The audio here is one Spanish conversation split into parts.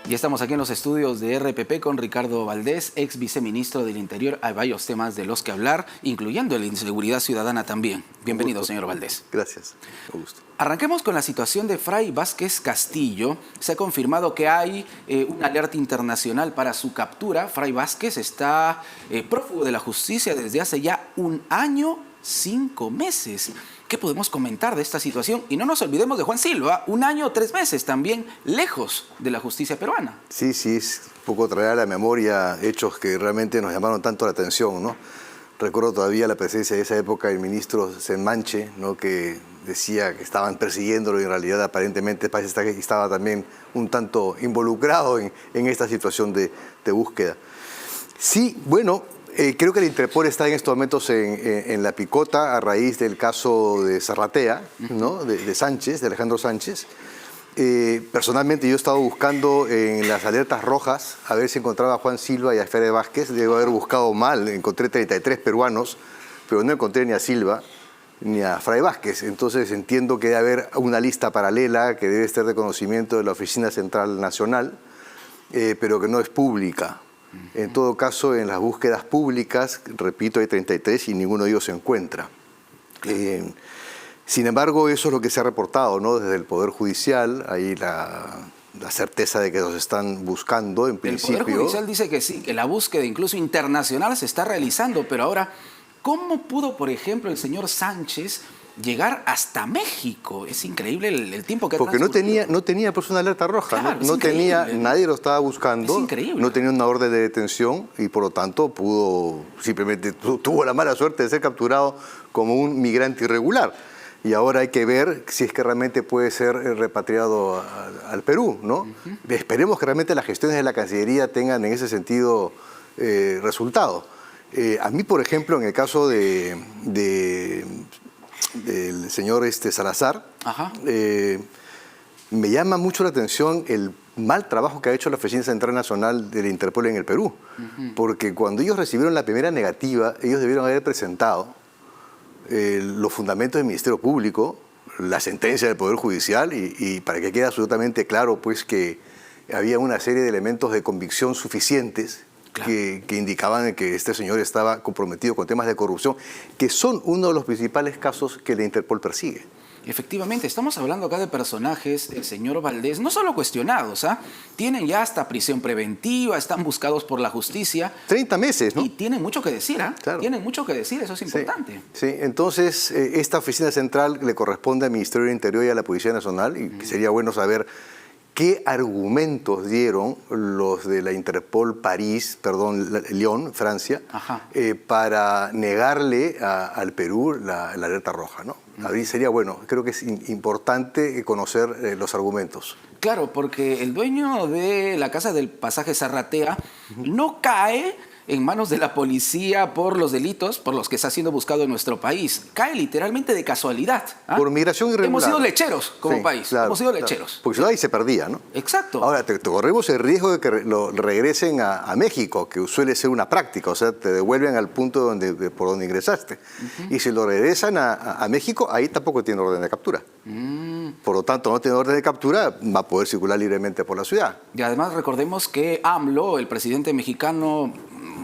Y estamos aquí en los estudios de RPP con Ricardo Valdés, ex viceministro del Interior. Hay varios temas de los que hablar, incluyendo la inseguridad ciudadana también. Bienvenido, señor Valdés. Gracias, un gusto. Arranquemos con la situación de Fray Vázquez Castillo. Se ha confirmado que hay una alerta internacional para su captura. Fray Vázquez está prófugo de la justicia desde hace ya 1 año, 5 meses. ¿Qué podemos comentar de esta situación? Y no nos olvidemos de Juan Silva, 1 año, 3 meses también lejos de la justicia peruana. Sí, es un poco traer a la memoria hechos que realmente nos llamaron tanto la atención, ¿no? Recuerdo todavía la presencia de esa época del ministro Senmanche, ¿no? Que decía que estaban persiguiéndolo y en realidad aparentemente parece que estaba también un tanto involucrado en esta situación de búsqueda. Sí, bueno, creo que el Interpol está en estos momentos en la picota a raíz del caso de Zarratea, ¿no? de Sánchez, de Alejandro Sánchez. Personalmente yo he estado buscando en las alertas rojas a ver si encontraba a Juan Silva y a Fray Vázquez. Debo haber buscado mal, encontré 33 peruanos, pero no encontré ni a Silva ni a Fray Vázquez. Entonces entiendo que debe haber una lista paralela que debe estar de conocimiento de la Oficina Central Nacional, pero que no es pública. En todo caso, en las búsquedas públicas, repito, hay 33 y ninguno de ellos se encuentra. Sin embargo, eso es lo que se ha reportado, ¿no? Desde el Poder Judicial, hay la certeza de que los están buscando en principio. El Poder Judicial dice que sí, que la búsqueda incluso internacional se está realizando, pero ahora, ¿cómo pudo, por ejemplo, el señor Sánchez llegar hasta México? Es increíble el tiempo que ha transcurrido. Porque no tenía pues una alerta roja, claro, no tenía, nadie lo estaba buscando, es increíble. No tenía una orden de detención y por lo tanto simplemente tuvo la mala suerte de ser capturado como un migrante irregular. Y ahora hay que ver si es que realmente puede ser repatriado al Perú, ¿no? Esperemos que realmente las gestiones de la Cancillería tengan en ese sentido resultado. A mí, por ejemplo, en el caso del señor Salazar, me llama mucho la atención el mal trabajo que ha hecho la Oficina Central Nacional del Interpol en el Perú. Porque cuando ellos recibieron la primera negativa, ellos debieron haber presentado los fundamentos del Ministerio Público, la sentencia del Poder Judicial y para que quede absolutamente claro pues que había una serie de elementos de convicción suficientes. Claro. Que indicaban que este señor estaba comprometido con temas de corrupción, que son uno de los principales casos que la Interpol persigue. Efectivamente, estamos hablando acá de personajes, el señor Valdés, no solo cuestionados, tienen ya hasta prisión preventiva, están buscados por la justicia. 30 meses, ¿no? Y tienen mucho que decir, Claro. Tienen mucho que decir, eso es importante. Sí, entonces esta oficina central le corresponde al Ministerio del Interior y a la Policía Nacional, y sería bueno saber qué argumentos dieron los de la Interpol Lyon, Francia, para negarle al Perú la alerta roja, ¿no? A mí sería bueno, creo que es importante conocer los argumentos. Claro, porque el dueño de la casa del pasaje Zarratea no cae en manos de la policía por los delitos por los que está siendo buscado en nuestro país. Cae literalmente de casualidad. Por migración irregular. Hemos sido lecheros como país. Claro, hemos sido lecheros. Porque si no, ahí se perdía, ¿no? Exacto. Ahora, te corremos el riesgo de que lo regresen a México, que suele ser una práctica. O sea, te devuelven al punto por donde ingresaste. Y si lo regresan a México, ahí tampoco tiene orden de captura. Por lo tanto, no tiene orden de captura, va a poder circular libremente por la ciudad. Y además recordemos que AMLO, el presidente mexicano,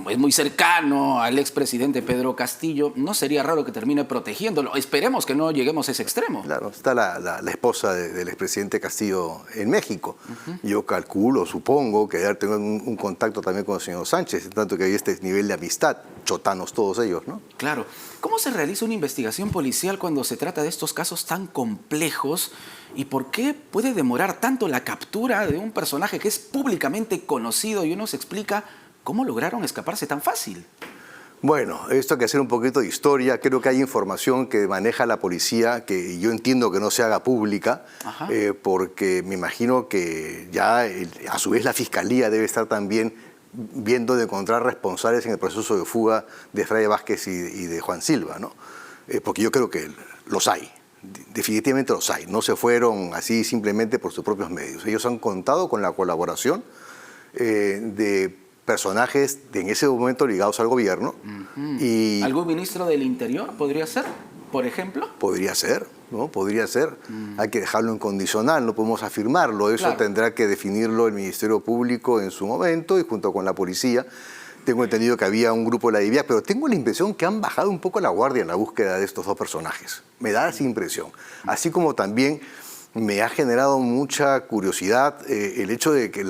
es muy cercano al expresidente Pedro Castillo. No sería raro que termine protegiéndolo. Esperemos que no lleguemos a ese extremo. Claro, está la esposa del expresidente Castillo en México. Yo calculo, supongo, que debe tener un contacto también con el señor Sánchez, tanto que hay este nivel de amistad, chotanos todos ellos, ¿no? Claro. ¿Cómo se realiza una investigación policial cuando se trata de estos casos tan complejos? ¿Y por qué puede demorar tanto la captura de un personaje que es públicamente conocido y uno se explica cómo lograron escaparse tan fácil? Bueno, esto hay que hacer un poquito de historia. Creo que hay información que maneja la policía que yo entiendo que no se haga pública, porque me imagino que ya a su vez la Fiscalía debe estar también viendo de encontrar responsables en el proceso de fuga de Fray Vázquez y de Juan Silva, ¿no? Porque yo creo que los hay. Definitivamente los hay. No se fueron así simplemente por sus propios medios. Ellos han contado con la colaboración de personajes en ese momento ligados al gobierno. ¿Algún ministro del Interior podría ser, por ejemplo? Podría ser. ¿no? Podría ser. Hay que dejarlo en condicional, no podemos afirmarlo. Eso tendrá que definirlo el Ministerio Público en su momento y junto con la policía. Tengo entendido que había un grupo de la DIVIAC, pero tengo la impresión que han bajado un poco la guardia en la búsqueda de estos dos personajes. Me da esa impresión. Así como también me ha generado mucha curiosidad el hecho de que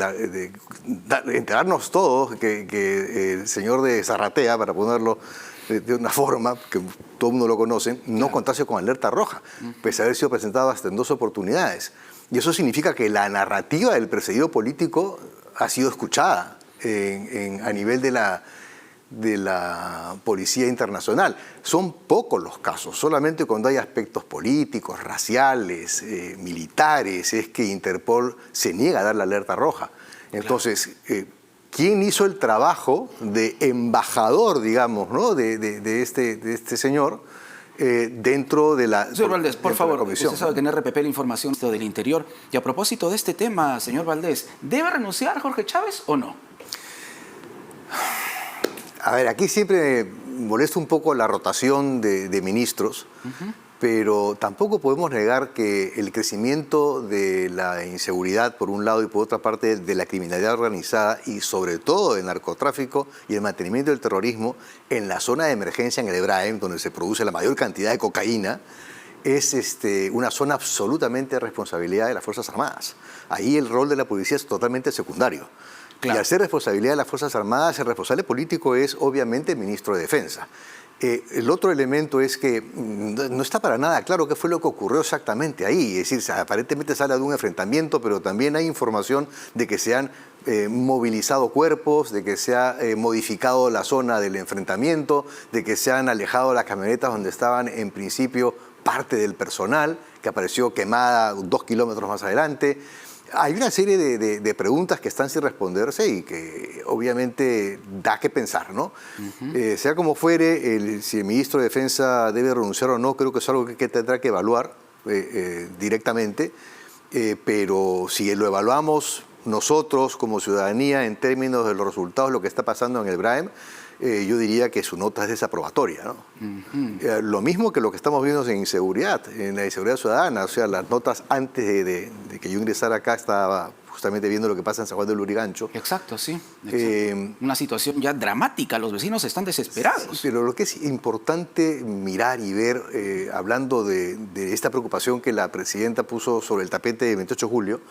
enterarnos todos que el señor de Zarratea, para ponerlo de una forma que todo el mundo lo conoce, no contase con alerta roja, pese a haber sido presentado hasta en 2 oportunidades. Y eso significa que la narrativa del perseguido político ha sido escuchada a nivel de la Policía Internacional. Son pocos los casos, solamente cuando hay aspectos políticos, raciales, militares, es que Interpol se niega a dar la alerta roja. Entonces, ¿quién hizo el trabajo de embajador, digamos, ¿no? de este señor dentro de la Señor Valdés, por favor, usted sabe que en RPP la información del interior. Y a propósito de este tema, señor Valdés, ¿debe renunciar Jorge Chávez o no? A ver, aquí siempre me molesta un poco la rotación de ministros, pero tampoco podemos negar que el crecimiento de la inseguridad, por un lado, y por otra parte, de la criminalidad organizada y sobre todo del narcotráfico y el mantenimiento del terrorismo en la zona de emergencia en el Ebrahim, donde se produce la mayor cantidad de cocaína, es una zona absolutamente de responsabilidad de las Fuerzas Armadas. Ahí el rol de la policía es totalmente secundario. Claro. Y al ser responsabilidad de las Fuerzas Armadas, el responsable político es obviamente el ministro de Defensa. El otro elemento es que no está para nada claro qué fue lo que ocurrió exactamente ahí. Es decir, aparentemente se habla de un enfrentamiento, pero también hay información de que se han movilizado cuerpos, de que se ha modificado la zona del enfrentamiento, de que se han alejado las camionetas donde estaban en principio parte del personal, que apareció quemada 2 kilómetros más adelante. Hay una serie de preguntas que están sin responderse y que obviamente da que pensar, ¿no? Sea como fuere, si el ministro de Defensa debe renunciar o no, creo que es algo que tendrá que evaluar directamente, pero si lo evaluamos nosotros como ciudadanía en términos de los resultados de lo que está pasando en el Ebrahim, yo diría que su nota es desaprobatoria, ¿no? Lo mismo que lo que estamos viendo en inseguridad, en la inseguridad ciudadana. O sea, las notas antes de que yo ingresara acá estaba justamente viendo lo que pasa en San Juan del Lurigancho. Exacto, sí. Exacto. Una situación ya dramática, los vecinos están desesperados. Sí, pero lo que es importante mirar y ver, hablando de esta preocupación que la presidenta puso sobre el tapete del 28 de julio,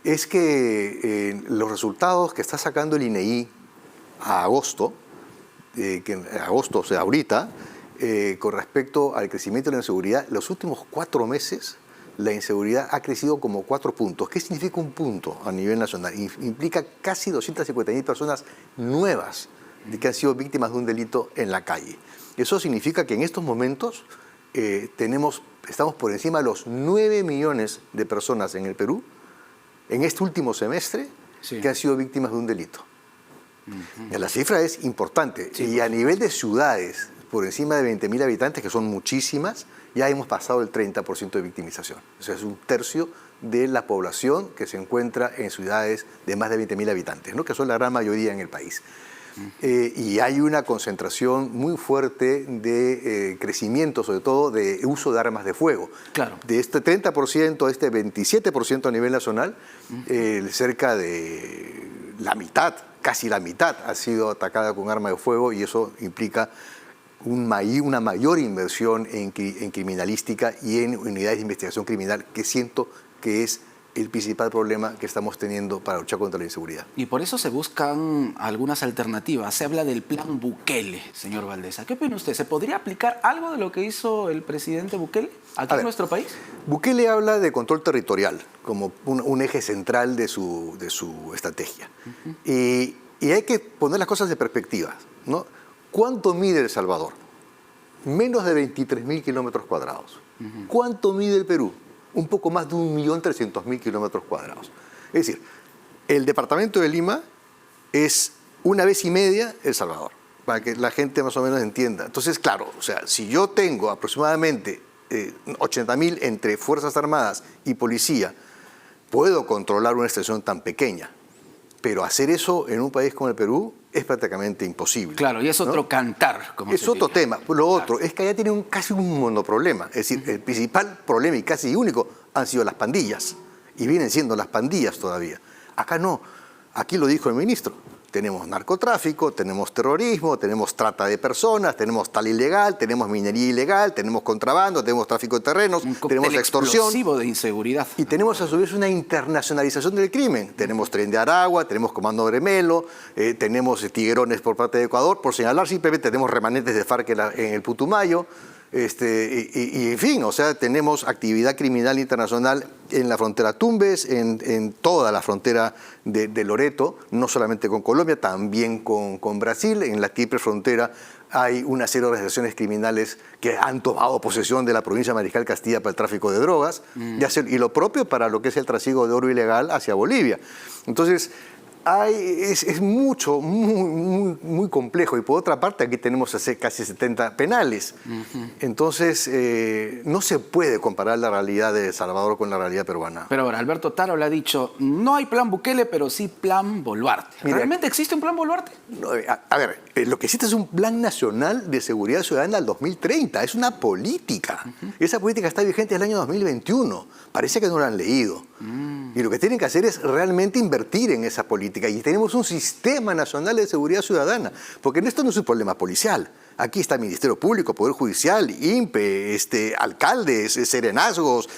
es que los resultados que está sacando el INEI a agosto, que en agosto, o sea, ahorita, con respecto al crecimiento de la inseguridad, los últimos 4 meses la inseguridad ha crecido como 4 puntos. ¿Qué significa un punto a nivel nacional? Implica casi 250.000 personas nuevas que han sido víctimas de un delito en la calle. Eso significa que en estos momentos estamos por encima de los 9 millones de personas en el Perú, en este último semestre, que han sido víctimas de un delito. La cifra es importante. Sí. Y a nivel de ciudades, por encima de 20.000 habitantes, que son muchísimas, ya hemos pasado el 30% de victimización. O sea, es 1/3 de la población que se encuentra en ciudades de más de 20.000 habitantes, ¿no? Que son la gran mayoría en el país. Y hay una concentración muy fuerte de crecimiento, sobre todo de uso de armas de fuego. Claro. De este 30% a este 27% a nivel nacional, cerca de la mitad, casi la mitad, ha sido atacada con arma de fuego, y eso implica una mayor inversión en criminalística y en unidades de investigación criminal, que siento que es el principal problema que estamos teniendo para luchar contra la inseguridad. Y por eso se buscan algunas alternativas. Se habla del plan Bukele, señor Valdés. ¿Qué opina usted? ¿Se podría aplicar algo de lo que hizo el presidente Bukele aquí en nuestro país? Bukele habla de control territorial como un eje central de su estrategia. Y hay que poner las cosas de perspectiva, ¿no? ¿Cuánto mide El Salvador? Menos de 23.000 kilómetros cuadrados. ¿Cuánto mide el Perú? Un poco más de 1.300.000 kilómetros cuadrados. Es decir, el departamento de Lima es 1,5 veces El Salvador, para que la gente más o menos entienda. Entonces, claro, o sea, si yo tengo aproximadamente 80.000 entre Fuerzas Armadas y Policía, puedo controlar una extensión tan pequeña. Pero hacer eso en un país como el Perú es prácticamente imposible. Claro, y es otro cantar. Como es se otro diría. tema. Lo otro es que allá tienen casi un monoproblema. Es decir, el principal problema y casi único han sido las pandillas. Y vienen siendo las pandillas todavía. Acá no. Aquí lo dijo el ministro. Tenemos narcotráfico, tenemos terrorismo, tenemos trata de personas, tenemos tal ilegal, tenemos minería ilegal, tenemos contrabando, tenemos tráfico de terrenos, tenemos extorsión. Explosivo de inseguridad. Y tenemos a su vez una internacionalización del crimen. Tenemos Tren de Aragua, tenemos Comando Gremelo, tenemos tiguerones por parte de Ecuador. Por señalar, simplemente tenemos remanentes de FARC en el Putumayo. En fin, o sea, tenemos actividad criminal internacional en la frontera Tumbes, en toda la frontera de Loreto, no solamente con Colombia, también con Brasil. En la triple frontera hay una serie de organizaciones criminales que han tomado posesión de la provincia de Mariscal Castilla para el tráfico de drogas, y lo propio para lo que es el trasiego de oro ilegal hacia Bolivia. Entonces, es mucho, muy complejo. Y por otra parte, aquí tenemos casi 70 penales. Entonces, no se puede comparar la realidad de El Salvador con la realidad peruana. Pero ahora, Alberto Taro le ha dicho, no hay plan Bukele, pero sí plan Boluarte. Mira, ¿Realmente existe un plan Boluarte? No, a ver, lo que existe es un plan nacional de seguridad ciudadana al 2030. Es una política. Esa política está vigente desde el año 2021. Parece que no la han leído. Y lo que tienen que hacer es realmente invertir en esa política. Y tenemos un sistema nacional de seguridad ciudadana. Porque esto no es un problema policial. Aquí está el Ministerio Público, Poder Judicial, INPE, alcaldes, serenazgos,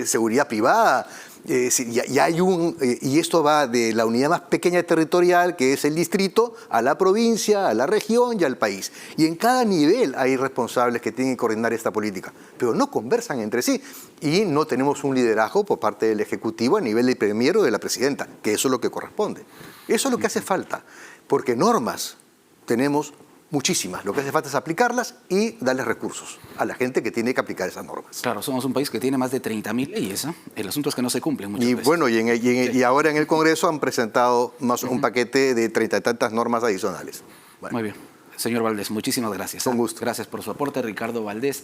seguridad privada. Y esto va de la unidad más pequeña territorial, que es el distrito, a la provincia, a la región y al país. Y en cada nivel hay responsables que tienen que coordinar esta política, pero no conversan entre sí. Y no tenemos un liderazgo por parte del Ejecutivo a nivel del Premier o de la Presidenta, que eso es lo que corresponde. Eso es lo que hace falta, porque normas tenemos muchísimas. Lo que hace falta es aplicarlas y darles recursos a la gente que tiene que aplicar esas normas. Claro, somos un país que tiene más de 30.000 leyes. El asunto es que no se cumplen muchas veces. Bueno, y ahora en el Congreso han presentado un paquete de 30 y tantas normas adicionales. Muy bien. Señor Valdés, muchísimas gracias. Con gusto. Gracias por su aporte, Ricardo Valdés.